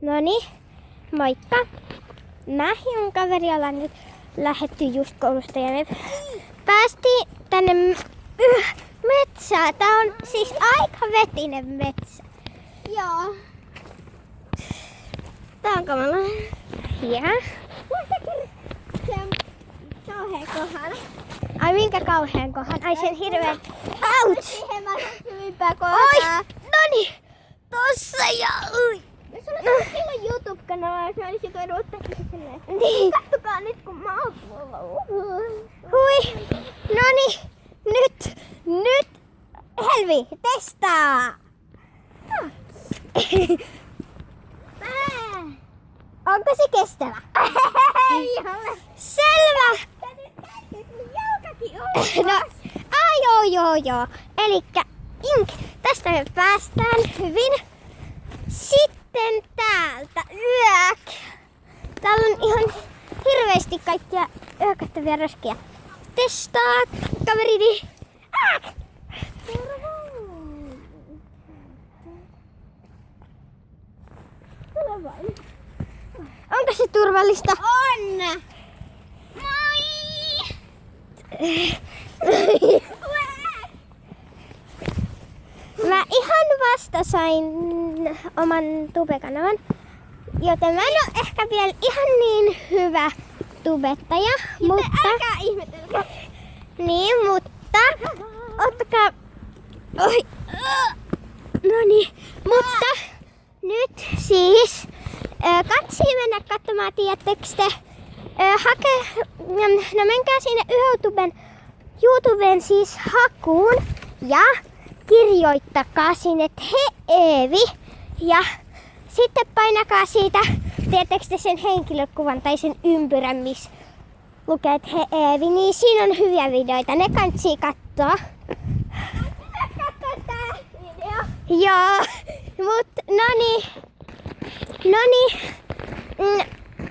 Noniin, moikka. Mä ja mun kaveri ollaan nyt lähdetty just koulusta ja me päästiin tänne metsään. Tää on siis aika vetinen metsä. Joo. Tää on kamala. Ja. Se on kauhean kohdalla. Ai minkä kauhean kohan? Ai sen hirveen. Ouch! Siihen mä saan syvimpää kohtaa. Oi! Noniin! Tossa ja ui! Jos sulla on silloin YouTube-kanava, jos mä olisin voinut ottaa silleen. Niin. Kattokaa nyt kun mä oon tuolla. Hui! Noniin! Nyt! Helvi! Testaa! Onko se kestävä? Ei ole. Selvä! Sä nyt kääntyt mun jalkakin ohi. No, joo. Elikkä tästä me päästään hyvin. Sitten täältä yök. Täällä on ihan hirveästi kaikkia yökättäviä roskia. Testaa kaverini. Tule vain. Onko se turvallista? On! Moi! Mä ihan vasta sain oman tubekanavan, joten mä en oo ehkä vielä ihan niin hyvä tubettaja, mutta... Älkää ihmetelkää. Niin, mutta... Ottakaa... Oi! Noniin, mutta nyt siis katsii mennä katsomaan, tiedättekö te, no menkää sinne YouTuben siis hakuun ja kirjoittakaa sinne Eevi ja sitten painakaa siitä, tiedättekö te sen henkilökuvan tai sen ympyrän, missä lukee, että Eevi, niin siinä on hyviä videoita, ne kannattaa katsoa. Katso tää video. Joo, mut noniin,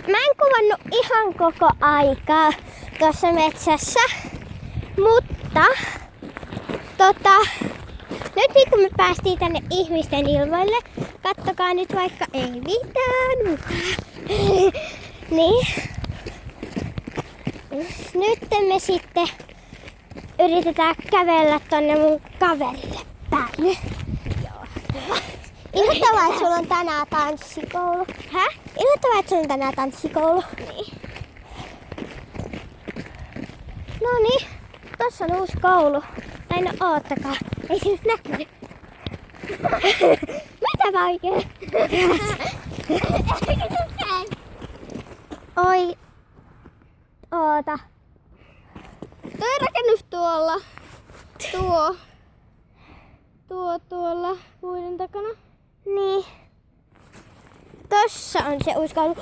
mä en kuvannut ihan koko aikaa tuossa metsässä, mutta nyt niin kun me päästiin tänne ihmisten ilmoille, kattokaa nyt vaikka ei mitään mukaan. Niin, nyt me sitten yritetään kävellä tonne mun kaverille päälle. Ilmoittavaa, että sulla on tänään tanssikoulu. Häh? Ilmoittavaa, että sulla on tänään tanssikoulu. Niin. Noniin, tossa on uusi koulu. Tai no oottakaa, ei se nyt näkynyt. Mitä mä oikein? Oi, oota. Toi rakennus tuolla. Tuolla puiden takana. Niin. Tossa on se uusi koulu.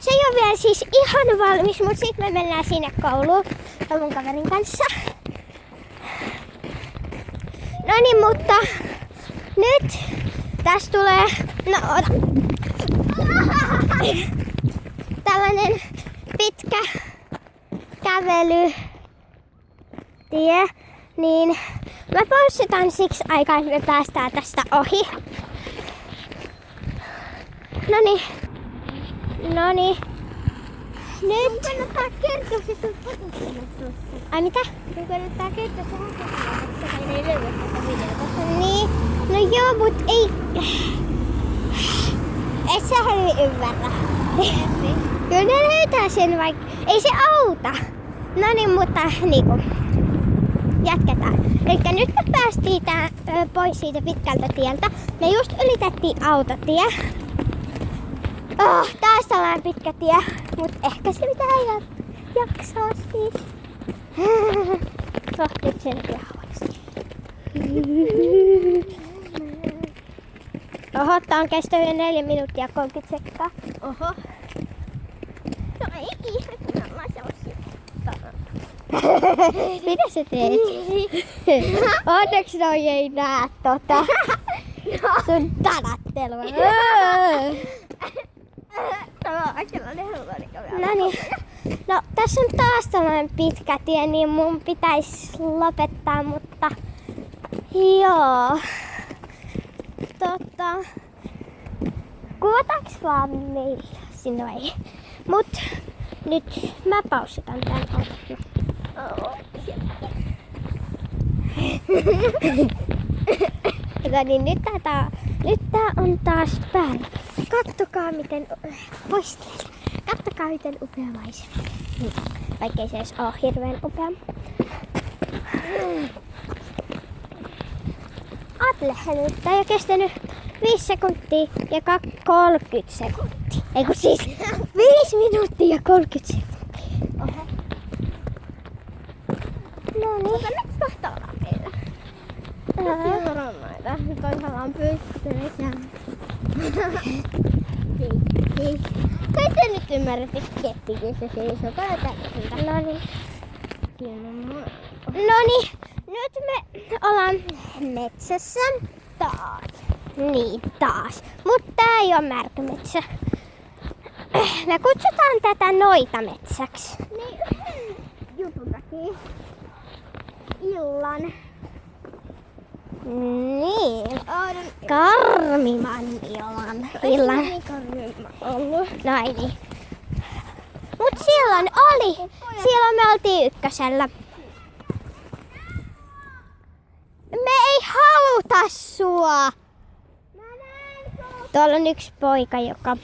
Se ei ole vielä siis ihan valmis, mutta sit me mennään sinne kouluun mun kaverin kanssa. No niin, mutta nyt tästä tulee, no ota. Tällainen pitkä kävelytie, niin mä paussitan siksi aikaa, että me päästään tästä ohi. Noniin. Nyt. Mun kannattaa kertoa se sun fotosuunnat tuossa. Ai mitä? Mun kannattaa kertoa se fotosuunnat, koska ei löydy tätä videota. Niin. No joo, mut ei... Et sä hyvin ymmärrä. Kyllä ne löytää sen vaikka... Ei se auta. Noniin, mutta niinku... Jatketaan. Elikkä nyt me päästiin pois siitä pitkältä tieltä. Me just ylitettiin autotie. Taas tällainen pitkä tie, mut ehkä se pitää jaksaa siis. Nyt sen rauhaksi. Oho, tää on kestänyt jo 4 minuuttia 30 sekkaa. Oho. No ei ihme, kun ollaan sellaisia. Mitä sä teet? Onneksi noi ei näe sun tanattelua. Tämä on sellainen helvonikävä. Noniin. No tässä on taas tällainen pitkä tie, niin mun pitäisi lopettaa, mutta joo. Kuvataanko vaan meillä? Sinne ei. Mut nyt mä paussitan tän. Niin nyt tää on taas päällä. Kattokaa miten Kattokaa miten upea maisema. Vaikkei se edes oo hirveen upea. Aattele, nyt tää ei oo kestänyt 5 sekuntia ja 30 sekuntia. Eiku siis 5 minuuttia ja 30 sekuntia. Oho. No niin. Miksi kohta ollaan meillä? Koronnoita. Toisella on pystynyt ja... Kai te nyt ymmärrätte skeptikissä siis on tätä. Noniin, nyt me ollaan metsässä taas. Niin, taas. Mutta tää ei oo märkämetsä. Me kutsutaan tätä noitametsäksi. Niin, jutun takia. Illan. Niin. Karmivan illan. Niin karmimma ollut. Noin niin. Mut silloin me oltiin ykkösellä. Me ei haluta sua. Tuolla on yksi poika, joka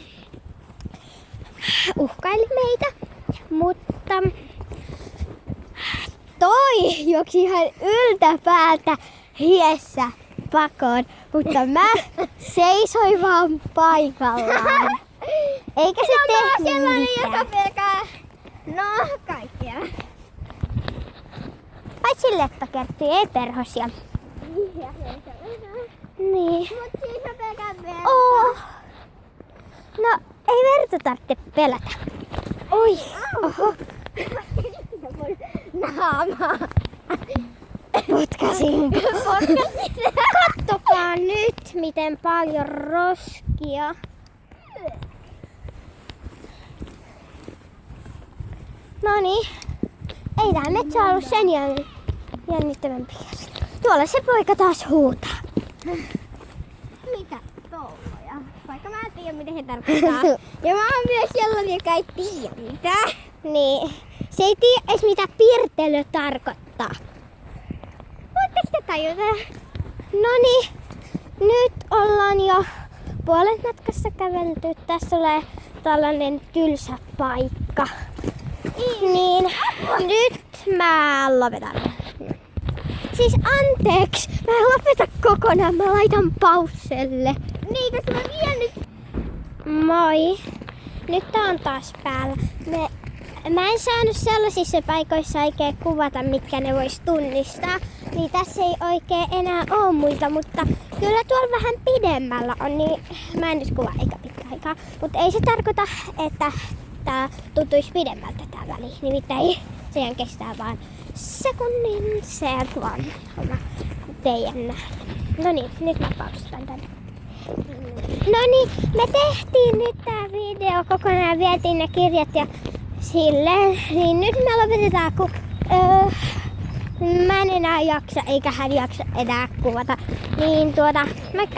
uhkaili meitä, mutta toi juoksi ihan yltäpäältä hiessä pakoon, mutta mä seisoin vaan paikallaan. Eikä se tehnyt mitään. Joka pelkää. No, kaikkea. Paitsi leppäkerttuja, ei perhosia. Niin. Mut siis mä pelkään verta. No, ei verta tarvitse pelätä. Oi, oho. Naamaa. Potkasin. Kattokaa nyt, miten paljon roskia. Noniin. Ei tää metsä ollut sen jännittävämpi. Tuolla se poika taas huutaa. Mitä touloja? Vaikka mä en tiedä mitä he tarkoittaa. Ja mä oon myös sellainen, joka ei tiedä mitä. Niin. Se ei tiedä edes mitä piirtely tarkoittaa. Voitteko te tajuta? Noniin. Nyt ollaan jo puolet matkassa kävelty. Tässä tulee tällainen tylsä paikka. Niin, nyt mä lopetan. Siis anteeksi, mä en lopeta kokonaan, mä laitan pauselle. Niin, koska mä vien nyt. Moi. Nyt tää on taas päällä. Mä en saanut sellaisissa paikoissa oikein kuvata, mitkä ne vois tunnistaa. Niin tässä ei oikein enää oo muita, mutta kyllä tuolla vähän pidemmällä on, niin mä en nyt kuvaa eikä pitkä aikaa. Mutta ei se tarkoita, että tää tuntuisi pidemmältä tää väli. Nimittäin sehän kestää vaan sekunnin se vaan homma teidän nähdä. No niin, nyt mä pausitan tänne. No niin, me tehtiin nyt tää video kokonaan, vietiin ne kirjat ja silleen. Niin nyt me lopetetaan, kun mä en enää jaksa, eikä hän jaksa enää kuvata. Niin moikka!